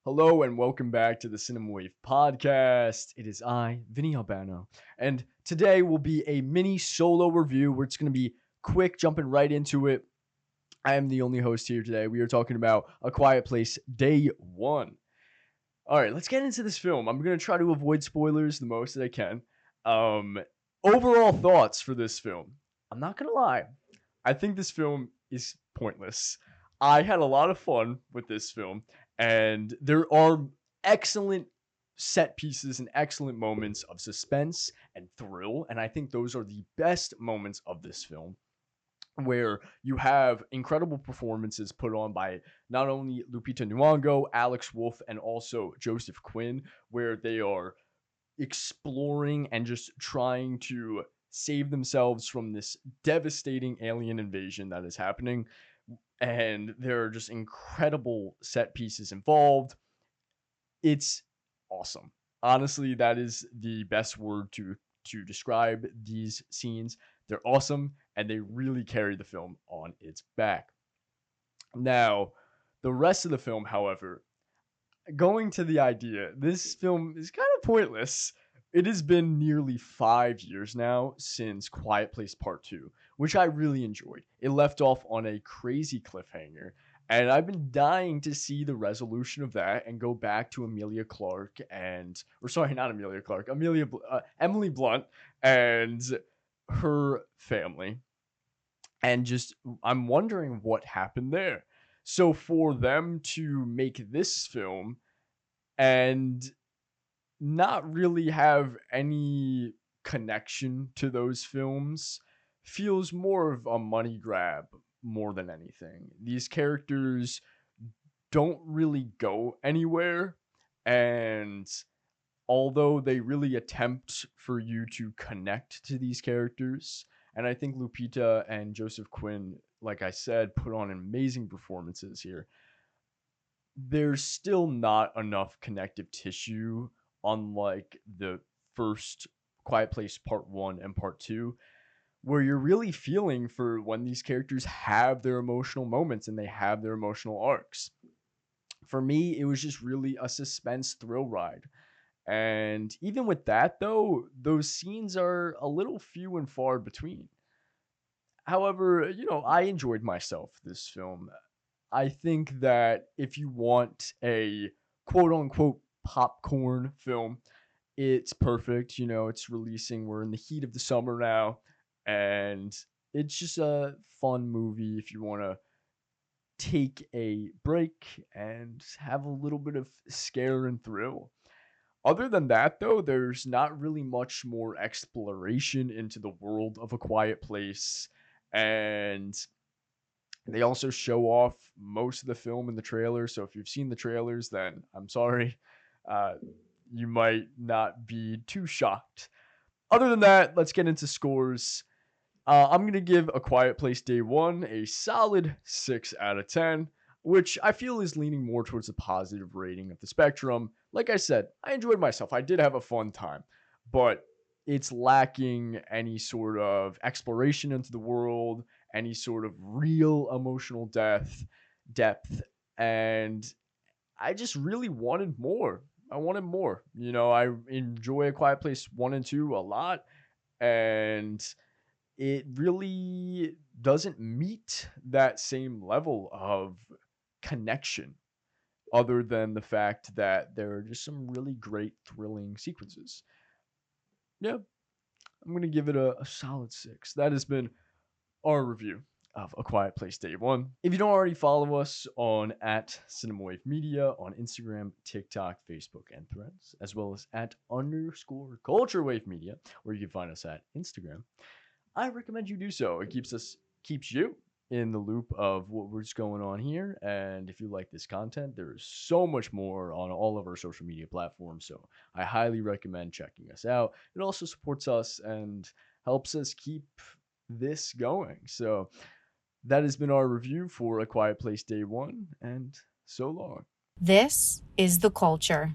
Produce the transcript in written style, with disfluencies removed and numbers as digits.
Hello and welcome back to the Cinema Wave podcast. It is I, Vinny Albano, and today will be a mini solo review where it's going to be quick, jumping right into it. I am the only host here today. We are talking about A Quiet Place Day 1. All right, let's get into this film. I'm going to try to avoid spoilers the most that I can. Um, Overall thoughts for this film. I'm not going to lie. I think this film is pointless. I had a lot of fun with this film, and there are excellent set pieces and excellent moments of suspense and thrill, and I think those are the best moments of this film where you have incredible performances put on by not only Lupita Nyong'o, Alex Wolff, and also Joseph Quinn, where they are exploring and just trying to save themselves from this devastating alien invasion that is happening. And there are just incredible set pieces involved. It's awesome. Honestly, that is the best word to describe these scenes. They're awesome and they really carry the film on its back. Now, the rest of the film, however, going to the idea, this film is kind of pointless. It has been nearly 5 years now since Quiet Place Part 2, which I really enjoyed. It left off on a crazy cliffhanger, and I've been dying to see the resolution of that and go back to Emilia Clarke and, or sorry, not Emilia Clarke, Emily Blunt and her family. And just, I'm wondering what happened there. So for them to make this film and not really have any connection to those films feels more of a money grab more than anything. These characters don't really go anywhere, and although they really attempt for you to connect to these characters, and I think Lupita and Joseph Quinn, like I said, put on amazing performances here, there's still not enough connective tissue, unlike the first Quiet Place Part 1 and Part 2, where you're really feeling for when these characters have their emotional moments and they have their emotional arcs. For me, it was just really a suspense thrill ride. And even with that, though, those scenes are a little few and far between. However, I enjoyed myself this film. I think that if you want a quote unquote popcorn film, it's perfect. It's releasing. We're in the heat of the summer now, and it's just a fun movie if you want to take a break and have a little bit of scare and thrill. Other than that, though, there's not really much more exploration into the world of A Quiet Place. And they also show off most of the film in the trailer. So if you've seen the trailers, then I'm sorry. Uh, you might not be too shocked. Other than that, let's get into scores. I'm going to give A Quiet Place Day 1 a solid 6 out of 10, which I feel is leaning more towards the positive rating of the spectrum. Like I said, I enjoyed myself. I did have a fun time, but it's lacking any sort of exploration into the world, any sort of real emotional depth, and I just really wanted more. I wanted more. I enjoy A Quiet Place 1 and 2 a lot, and it really doesn't meet that same level of connection other than the fact that there are just some really great thrilling sequences. Yeah, I'm going to give it a solid 6. That has been our review of A Quiet Place Day 1. If you don't already follow us on at CinemaWave Media on Instagram, TikTok, Facebook, and Threads, as well as at _CultureWave Media, where you can find us at Instagram, I recommend you do so. It keeps you in the loop of what's going on here. And if you like this content, there's so much more on all of our social media platforms. So I highly recommend checking us out. It also supports us and helps us keep this going. So that has been our review for A Quiet Place Day 1, and so long. This is the culture.